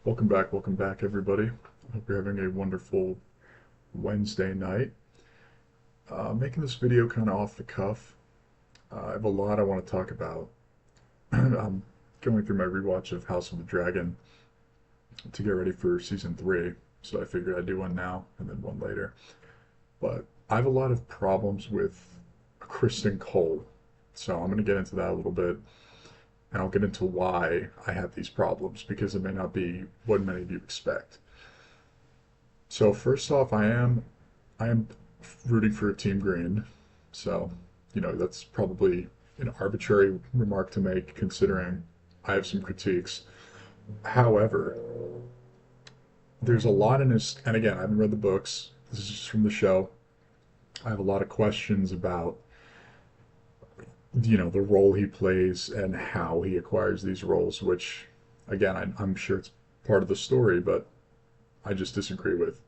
Welcome back, everybody. I hope you're having a wonderful Wednesday night. Making this video kind of off the cuff. I have a lot I want to talk about. I'm going through my rewatch of House of the Dragon to get ready for season 3, so I figured I'd do one now and then one later. But I have a lot of problems with Criston Cole, so I'm going to get into that a little bit, and I'll get into why I have these problems because it may not be what many of you expect. So first off, I am rooting for Team Green. So, that's probably an arbitrary remark to make considering I have some critiques. However, there's a lot in this, and again, I haven't read the books. This is just from the show. I have a lot of questions about, the role he plays and how he acquires these roles, which, again, I'm sure it's part of the story, but I just disagree with.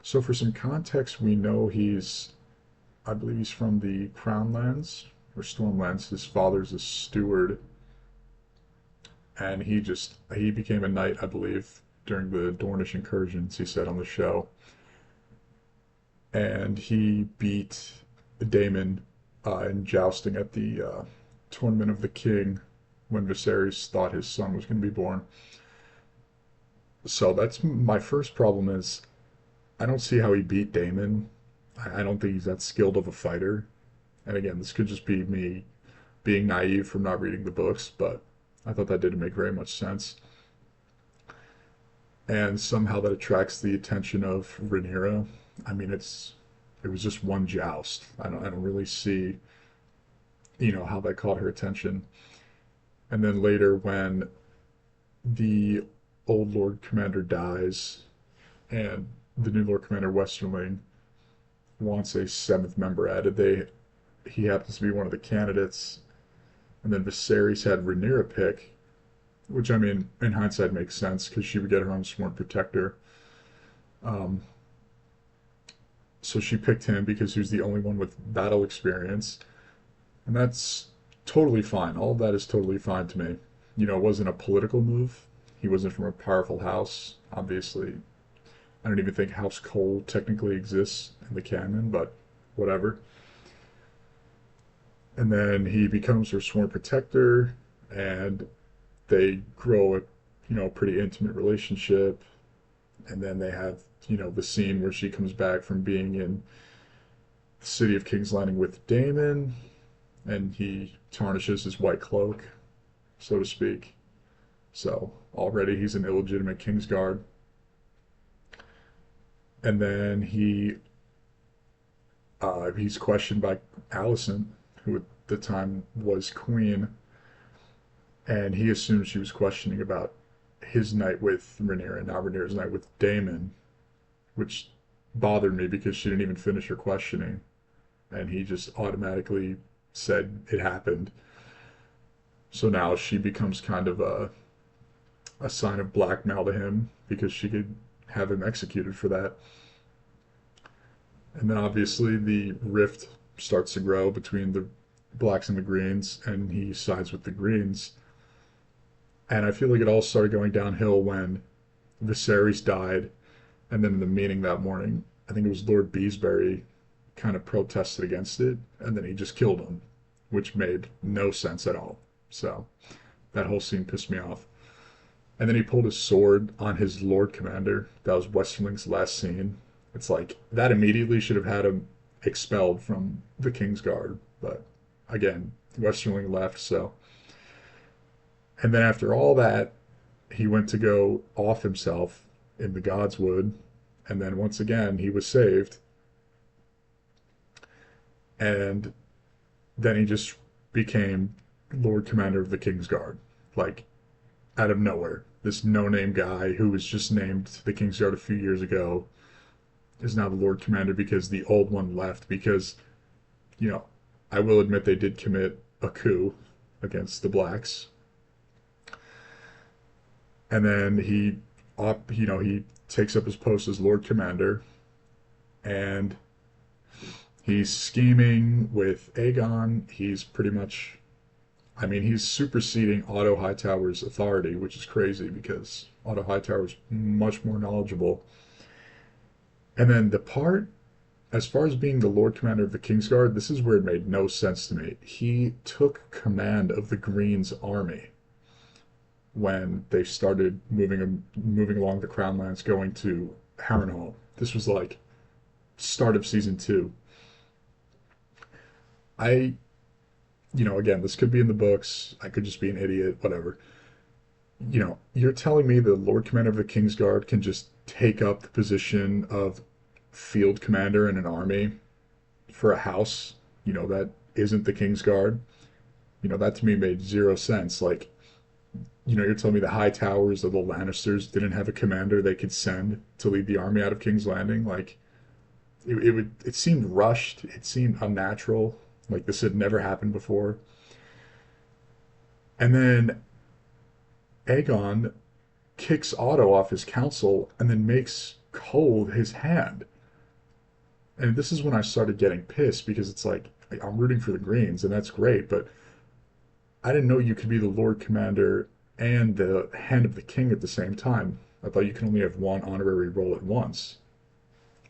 So for some context, we know I believe he's from the Crown Lands or Stormlands. His father's a steward, and he became a knight, I believe, during the Dornish incursions, he said on the show. And he beat Daemon in jousting at the Tournament of the King when Viserys thought his son was going to be born. So that's my first problem is I don't see how he beat Daemon. I don't think he's that skilled of a fighter. And again, this could just be me being naive from not reading the books, but I thought that didn't make very much sense. And somehow that attracts the attention of Rhaenyra. I mean, it was just one joust. I don't really see, how that caught her attention. And then later when the old Lord Commander dies and the new Lord Commander Westerling wants a seventh member added. He happens to be one of the candidates, and then Viserys had Rhaenyra pick, which I mean, in hindsight, makes sense because she would get her own sworn protector. Um, so she picked him because he was the only one with battle experience, and that's totally fine. All of that is totally fine to me. It wasn't a political move. He wasn't from a powerful house. Obviously, I don't even think House Cole technically exists in the canon, but whatever. And then he becomes her sworn protector, and they grow a pretty intimate relationship. And then they have the scene where she comes back from being in the city of King's Landing with Daemon, and he tarnishes his white cloak, so to speak. So already he's an illegitimate Kingsguard. And then he's questioned by Alicent, who at the time was queen, and he assumed she was questioning about his night with Rhaenyra, not Rhaenyra's night with Daemon, which bothered me because she didn't even finish her questioning, and he just automatically said it happened. So now she becomes kind of a sign of blackmail to him because she could have him executed for that. And then obviously the rift starts to grow between the blacks and the greens, and he sides with the greens. And I feel like it all started going downhill when Viserys died, and then in the meeting that morning, I think it was Lord Beesbury kind of protested against it, and then he just killed him, which made no sense at all. So that whole scene pissed me off. And then he pulled his sword on his Lord Commander. That was Westerling's last scene. It's like that immediately should have had him expelled from the Kingsguard, but again, Westerling left, so. And then after all that, he went to go off himself in the Godswood, and then once again he was saved, and then he just became Lord Commander of the Kingsguard, like out of nowhere. This no-name guy who was just named the Kingsguard a few years ago is now the Lord Commander because the old one left. Because, you know, I will admit they did commit a coup against the blacks, and then he takes up his post as Lord Commander, and he's scheming with Aegon. He's pretty much I mean, he's superseding Otto Hightower's authority, which is crazy because Otto Hightower's much more knowledgeable. And then the part, as far as being the Lord Commander of the Kingsguard, this is where it made no sense to me. He took command of the Green's army when they started moving along the Crown Lands, going to Harrenhal. This was like start of season two. I, again, this could be in the books. I could just be an idiot, whatever. You're telling me the Lord Commander of the Kingsguard can just take up the position of field commander in an army for a house, that isn't the Kingsguard? That to me made zero sense. Like, you're telling me the High Towers of the Lannisters didn't have a commander they could send to lead the army out of King's Landing? Like, it seemed rushed. It seemed unnatural. Like this had never happened before. And then Aegon kicks Otto off his council and then makes cold his hand. And this is when I started getting pissed because it's like I'm rooting for the Greens and that's great, but I didn't know you could be the Lord Commander and the Hand of the King at the same time. I thought you could only have one honorary role at once.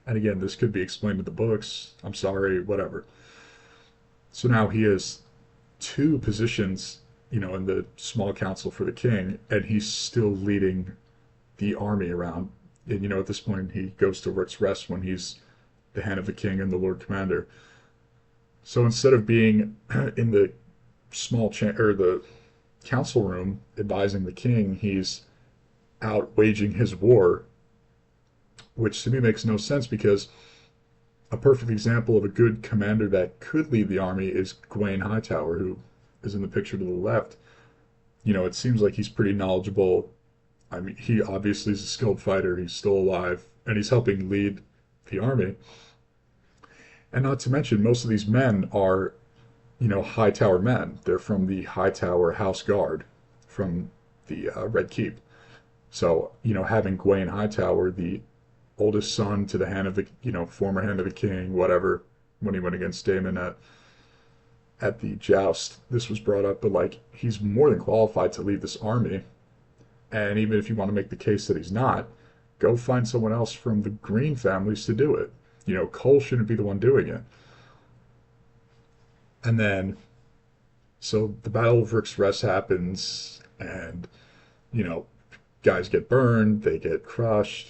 And again, this could be explained in the books. I'm sorry, whatever. So now he has two positions, in the small council for the king, and he's still leading the army around. And at this point, he goes to Rook's Rest when he's the Hand of the King and the Lord Commander. So instead of being in the or the council room advising the king, he's out waging his war, which to me makes no sense because a perfect example of a good commander that could lead the army is Gawain Hightower, who is in the picture to the left. It seems like he's pretty knowledgeable. I mean, he obviously is a skilled fighter. He's still alive, and he's helping lead the army. And not to mention, most of these men are, Hightower men. They're from the Hightower House Guard, from the Red Keep. So, having Gawain Hightower, the oldest son to the Hand of the, former Hand of the King, whatever, when he went against Daemon at the joust, this was brought up, but like he's more than qualified to lead this army. And even if you want to make the case that he's not, go find someone else from the Green families to do it. Cole shouldn't be the one doing it. And then, so the Battle of Rook's Rest happens, and, guys get burned, they get crushed,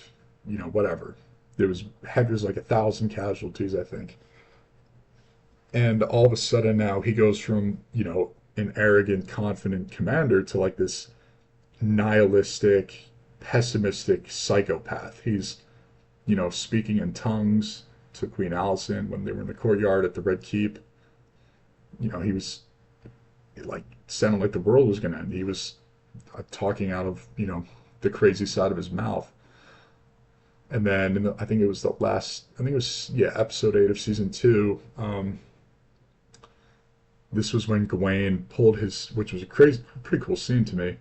whatever. There's like 1,000 casualties, I think. And all of a sudden now he goes from, an arrogant, confident commander to like this nihilistic, pessimistic psychopath. He's, speaking in tongues to Queen Alicent when they were in the courtyard at the Red Keep. He was like sounded like the world was going to end. He was talking out of, the crazy side of his mouth. And then I think it was episode 8 of season 2. This was when Gawain pulled which was a pretty cool scene to me,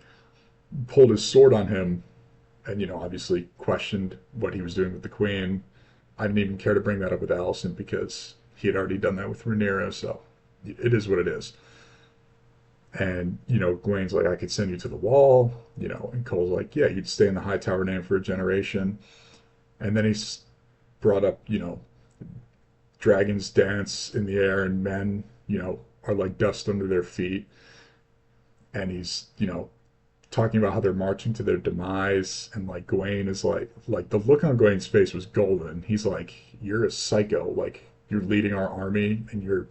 pulled his sword on him and, obviously questioned what he was doing with the Queen. I didn't even care to bring that up with Alicent because he had already done that with Rhaenyra, so it is what it is. And, Gawain's like, I could send you to the wall, and Cole's like, yeah, you'd stay in the Hightower name for a generation. And then he's brought up, dragons dance in the air and men, are like dust under their feet. And he's, talking about how they're marching to their demise. And like Gawain is like the look on Gawain's face was golden. He's like, you're a psycho. Like you're leading our army and you're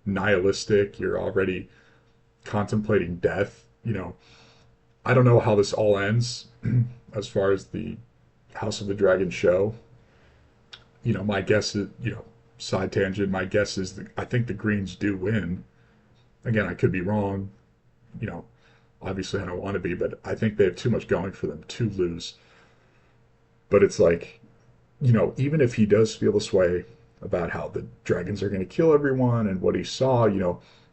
nihilistic. You're already contemplating death. I don't know how this all ends as far as the House of the Dragon show. My guess is, side tangent, my guess is I think the Greens do win. Again, I could be wrong. Obviously I don't want to be, but I think they have too much going for them to lose. But it's like, even if he does feel this way about how the dragons are going to kill everyone and what he saw,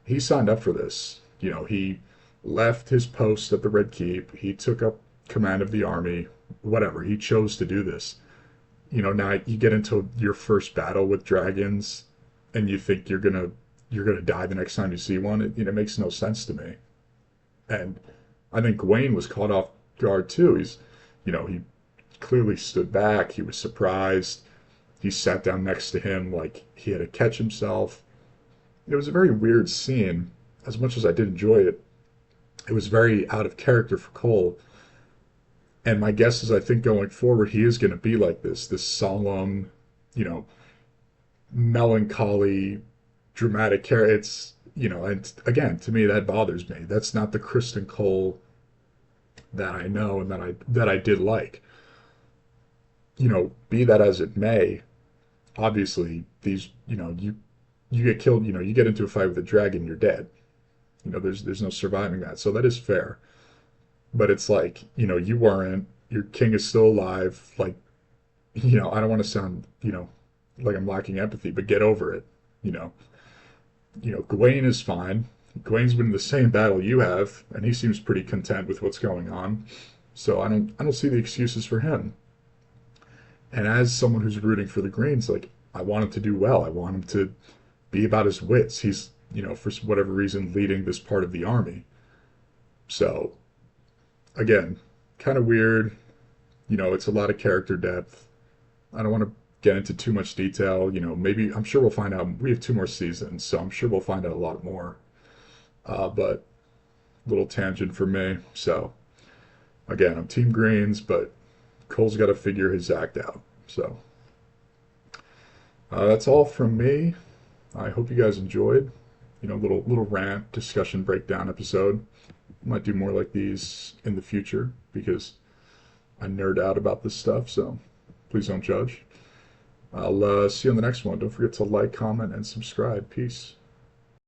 he signed up for this. He left his post at the Red Keep. He took up command of the army, whatever. He chose to do this. Now you get into your first battle with dragons and you think you're gonna die the next time you see one. It makes no sense to me. And I think Gawain was caught off guard too. He clearly stood back. He was surprised. He sat down next to him like he had to catch himself. It was a very weird scene. As much as I did enjoy it, it was very out of character for Cole. And my guess is I think going forward, he is going to be like this solemn, you know, melancholy, dramatic character. And again, to me, that bothers me. That's not the Criston Cole that I know and that I did like. Be that as it may, obviously you get killed. You get into a fight with a dragon, you're dead. There's no surviving that. So that is fair. But it's like, you weren't. Your king is still alive. Like, I don't want to sound, like I'm lacking empathy, but get over it. You know, Gawain is fine. Gawain's been in the same battle you have, and he seems pretty content with what's going on. So I don't see the excuses for him. And as someone who's rooting for the Greens, like I want him to do well. I want him to be about his wits. He's, for whatever reason, leading this part of the army. So again, kind of weird. It's a lot of character depth. I don't want to get into too much detail. Maybe I'm sure we'll find out. We have 2 more seasons, so I'm sure we'll find out a lot more. But little tangent for me. So again, I'm Team Greens, but Cole's got to figure his act out. So that's all from me. I hope you guys enjoyed. Little rant discussion breakdown episode. Might do more like these in the future because I nerd out about this stuff. So please don't judge. I'll see you on the next one. Don't forget to like, comment, and subscribe. Peace.